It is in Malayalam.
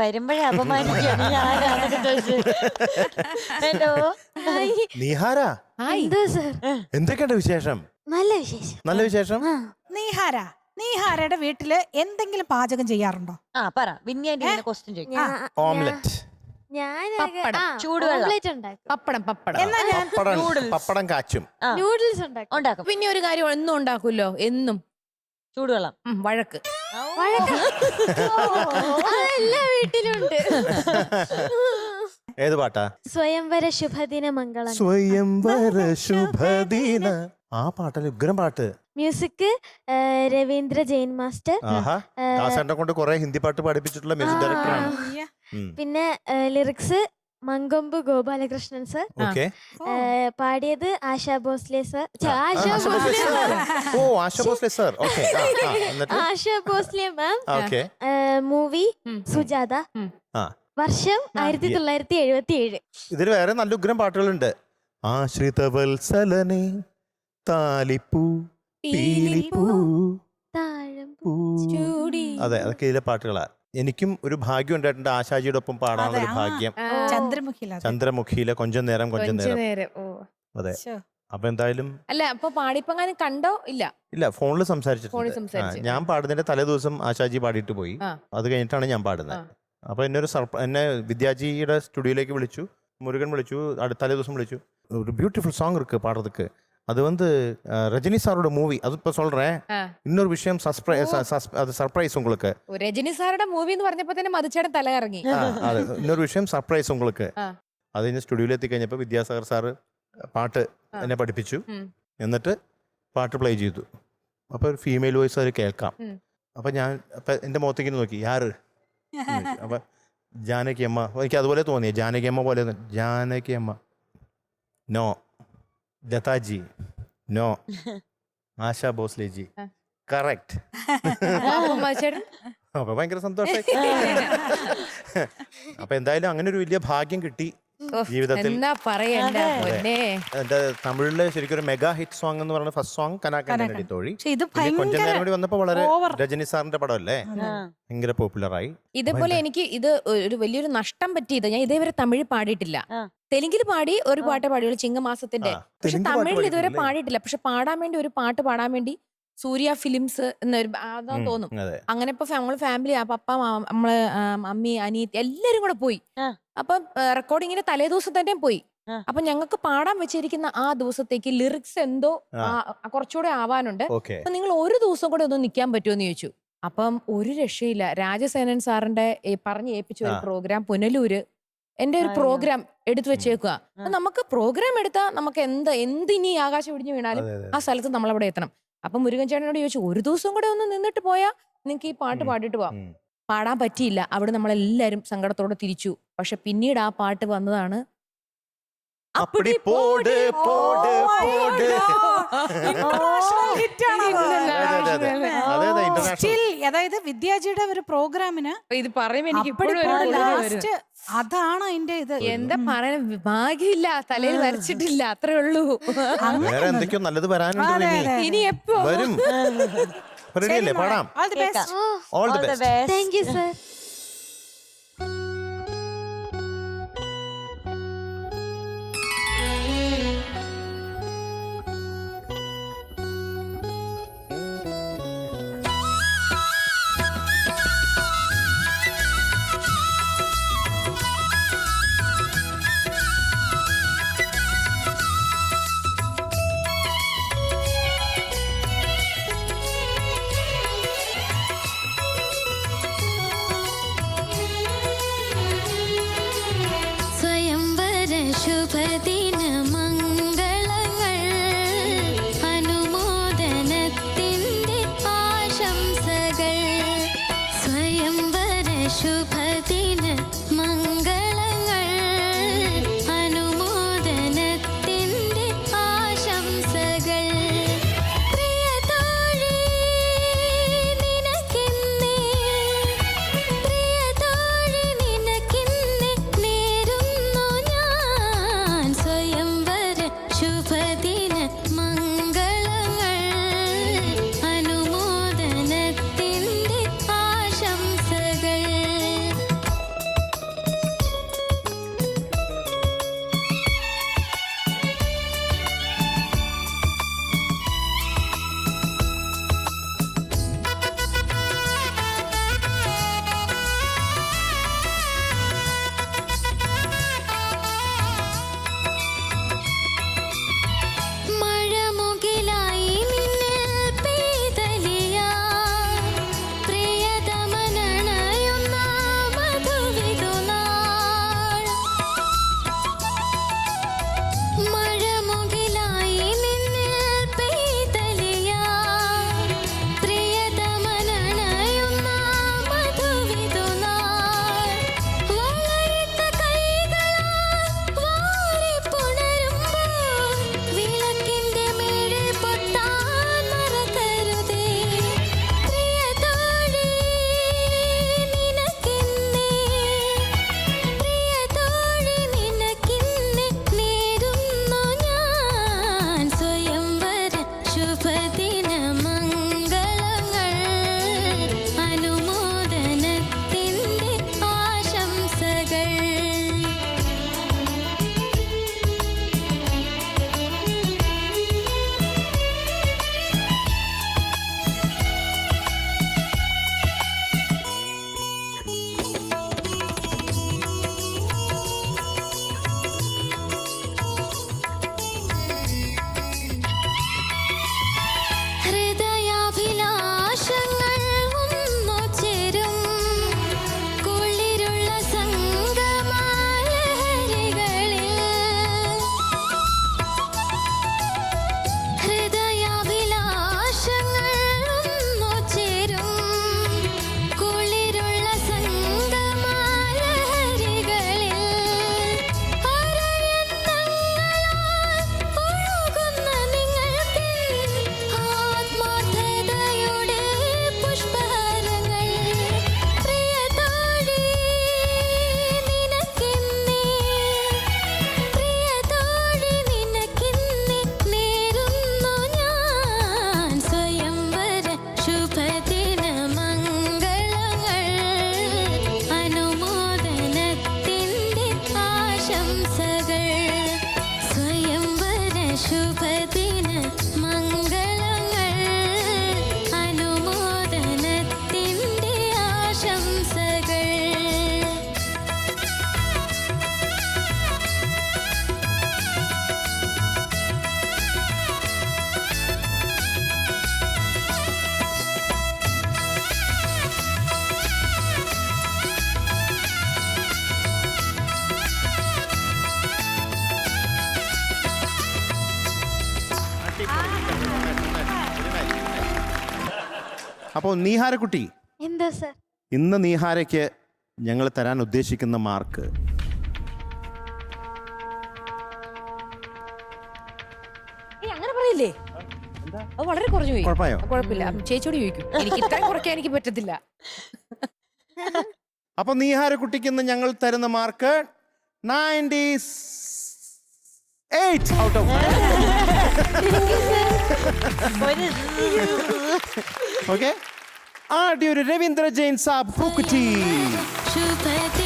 വരുമ്പോഴേ അപമാനിക്കാണ് ഞാനാണെന്ന് ചോദിച്ചു. ഹലോ നീഹാര, എന്തോ സർ? എന്തൊക്കെയുണ്ട് വിശേഷം? നല്ല വിശേഷം. നല്ല വിശേഷം. നീഹാരയുടെ വീട്ടില് എന്തെങ്കിലും പാചകം ചെയ്യാറുണ്ടോ? ആ പറ, വിന്യാന്റെ ക്വസ്റ്റ്യൻ ചോദിക്കാം. ഓംലെറ്റ്, ചൂടുവെള്ളം, ഓംലെറ്റ് ഉണ്ടാക്കും. പപ്പടം എന്നാ ഞാൻ പപ്പടം കാച്ചും. നൂഡിൽസ് ഉണ്ടാക്കും. ഉണ്ടാക്കും. പിന്നെ ഒരു കാര്യം എന്നും ഉണ്ടാക്കുമല്ലോ, എന്നും ചൂടുവെള്ളം, വഴക്ക്. എല്ലാ വീട്ടിലുണ്ട്. ഏത് പാട്ടാ? സ്വയംവര ശുഭദിന മംഗളം. സ്വയംവര ശുഭദിന. ആ പാട്ടല്ലേ ഉഗ്രം പാട്ട്. Music Ravindra Jain master. ആഹാ, ദാസേട്ടനെ കൊണ്ട് കുറെ ഹിന്ദി പാട്ട് പഠിപ്പിച്ചിട്ടുള്ള മ്യൂസിക് ഡയറക്ടറാണ്. പിന്നെ lyrics Mankombu Gopalakrishnan sir. Okay. പാടിയത് ആശാ ഭോസ്ലെ സർ. ഓ, Asha Bhosle sir. Okay. Asha Bhosle ma'am. Okay. Movie Sujatha. വർഷം 1977. ഇതിൽ വേറെ നല്ല ഉഗ്രം പാട്ടുകളുണ്ട്. ആശ്രിതവത്സലനെ താലിപ്പൂ പീലിപ്പൂ താഴമ്പൂ. അതെ, അതൊക്കെ ഇതിലെ പാട്ടുകളാ. എനിക്കും ഒരു ഭാഗ്യം ഉണ്ടായിട്ടുണ്ട് ആശാജിയുടെ ഒപ്പം പാടാനുള്ള ഒരു ഭാഗ്യം. ചന്ദ്രമുഖിയിലെ കൊഞ്ചം നേരം. അതെ. അപ്പൊ എന്തായാലും അല്ല, അപ്പൊ പാടിപ്പങ്ങാനും കണ്ടോ? ഇല്ല, ഫോണിൽ സംസാരിച്ചിട്ടുണ്ട്. ഞാൻ പാടുന്നതിന്റെ തലേ ദിവസം ആശാജി പാടിയിട്ട് പോയി. അത് കഴിഞ്ഞിട്ടാണ് ഞാൻ പാടുന്നത്. അപ്പൊ എന്നെ വിദ്യാജിയുടെ സ്റ്റുഡിയോയിലേക്ക് വിളിച്ചു, മുരുകൻ വിളിച്ചു, തലേ ദിവസം വിളിച്ചു. ഒരു ബ്യൂട്ടിഫുൾ സോങ് இருக்கு பாடுறதுக்கு. அது ரஜினி சாரோட மூவி. அது இப்ப சொல்றேன். இன்னொரு விஷயம் அது சர்ப்ரைஸ் உங்களுக்கு. രജനി സാറുടെ മൂവി എന്ന് പറഞ്ഞപ്പോ തന്നെ മധുച്ചേട്ടൻ തല ഇറങ്ങി. അതെ, ഇന്നൊരു വിഷയം സർപ്രൈസ് உங்களுக்கு. അത് കഴിഞ്ഞ് സ്റ്റുഡിയോയിൽ എത്തിക്കഴിഞ്ഞപ്പോൾ വിദ്യാസാഗർ സാറ് പാട്ട് എന്നെ പഠിപ്പിച്ചു. എന്നിട്ട് പാട്ട് പ്ലേ ചെയ്തു. അപ്പൊ ഒരു ഫീമെയിൽ വോയിസ് അത് കേൾക്കാം. അപ്പൊ എന്റെ മുഖത്തേക്ക് നോക്കി, യാറ്. അപ്പൊ ജാനകി അമ്മ. എനിക്ക് അതുപോലെ തോന്നിയ ജാനകി അമ്മ പോലെ. Janaki Amma no, Lataji no, Asha Bhosle ji correct. അപ്പൊ ഭയങ്കര സന്തോഷമായി. അപ്പൊ എന്തായാലും അങ്ങനെ ഒരു വലിയ ഭാഗ്യം കിട്ടി ജീവിതത്തിൽ. എന്റെ തമിഴില് ശരിക്കും ഒരു മെഗാ ഹിറ്റ് സോങ് എന്ന് പറയുന്ന ഫസ്റ്റ് സോങ് കനാക്കണ്ടി തോഴി. കൊഞ്ചം നേരം കൂടി വന്നപ്പോ വളരെ രജനി സാറിന്റെ പടമല്ലേ, ഭയങ്കര പോപ്പുലറായി. ഇതേപോലെ എനിക്ക് ഇത് ഒരു വലിയൊരു നഷ്ടം പറ്റിയത്, ഞാൻ ഇതേവരെ തമിഴ് പാടിയിട്ടില്ല. തെലുങ്കിൽ പാടി ഒരു പാട്ട് പാടിയുള്ളൂ, ചിങ്ങമാസത്തിന്റെ. പക്ഷെ തമിഴിൽ ഇതുവരെ പാടിയിട്ടില്ല. പക്ഷെ പാടാൻ വേണ്ടി ഒരു പാട്ട് പാടാൻ വേണ്ടി സൂര്യ ഫിലിംസ് എന്നൊരു അതാ തോന്നും. അങ്ങനെ ഇപ്പൊ നമ്മള് ഫാമിലി, പപ്പ, നമ്മള് അമ്മി, അനിയത്തി എല്ലാരും കൂടെ പോയി. അപ്പം റെക്കോർഡിങ്ങിന് തലേ ദിവസം തന്നെ പോയി. അപ്പൊ ഞങ്ങൾക്ക് പാടാൻ വെച്ചിരിക്കുന്ന ആ ദിവസത്തേക്ക് ലിറിക്സ് എന്തോ കുറച്ചുകൂടെ ആവാനുണ്ട്. അപ്പൊ നിങ്ങൾ ഒരു ദിവസം കൂടെ ഒന്ന് നിൽക്കാൻ പറ്റുമെന്ന് ചോദിച്ചു. അപ്പം ഒരു രക്ഷയില്ല. രാജസേനൻ സാറിന്റെ പറഞ്ഞ് ഏൽപ്പിച്ച ഒരു പ്രോഗ്രാം പുനലൂര്, എന്റെ ഒരു പ്രോഗ്രാം എടുത്തു വെച്ചേക്കുക. നമുക്ക് പ്രോഗ്രാം എടുത്താൽ നമുക്ക് എന്തിനി ആകാശം ഇടിഞ്ഞു വീണാലും ആ സ്ഥലത്ത് നമ്മളവിടെ എത്തണം. അപ്പൊ മുരുകൻ ചേട്ടനോട് ചോദിച്ചു, ഒരു ദിവസം കൂടെ ഒന്ന് നിന്നിട്ട് പോയാ നിങ്ങക്ക് ഈ പാട്ട് പാടിയിട്ട് പോവാം. പാടാൻ പറ്റിയില്ല. അവിടെ നമ്മളെല്ലാരും സങ്കടത്തോടെ തിരിച്ചു. പക്ഷെ പിന്നീട് ആ പാട്ട് വന്നതാണ് അപ്പടി പോട് പോട് പോട്. അതായത് വിദ്യാജിയുടെ ഒരു പ്രോഗ്രാമിന് ഇത് പറയുമ്പോ എനിക്ക് അതാണ് അതിന്റെ ഇത്. എന്താ പറയാ, ഭാഗ്യമില്ല, തലയിൽ വരച്ചിട്ടില്ല, അത്രേ ഉള്ളൂ. വേറെ എന്തൊക്കെയോ നല്ലത് വരാനുണ്ട്. ഇനി എപ്പോ വരും. റെഡിയല്ലേ? പാടാം. All the best. All the best. Thank you sir. ശുഭദിന മംഗളങ്ങൾ അനുമോദനത്തിൻ്റെ ആശംസകൾ. സ്വയംവര ശുഭദിന മംഗളങ്ങൾ അനുമോദനത്തിൻ്റെ ആശംസകൾ. പ്രിയതോഴി നിനക്കിന്നേ, പ്രിയതോഴി നിനക്കിന്നേ നേരുന്നു ഞാൻ. അപ്പോൾ നീഹാരക്കുട്ടി, എന്താ സർ? ഇന്ന് നീഹാരയ്ക്ക് ഞങ്ങൾ തരാൻ ഉദ്ദേശിക്കുന്ന മാർക്ക് അങ്ങനെ പറയില്ലേ? അത് വളരെ കുറഞ്ഞു പോയി. കുഴപ്പമായോ? കുഴപ്പമില്ല, ചേച്ചിയോട് ചോദിക്കും. എനിക്ക് ഇത്രയും കുറയ്ക്കാൻ എനിക്ക് പറ്റത്തില്ല. അപ്പൊ നീഹാരക്കുട്ടിക്ക് ഇന്ന് ഞങ്ങൾ തരുന്ന മാർക്ക് 98 ഔട്ട് ഓഫ് ഓക്കെ. ആദ്യ ഒരു രവീന്ദ്ര ജെയിൻ സാബ് പൂക്കുറ്റി. ശുഭദിന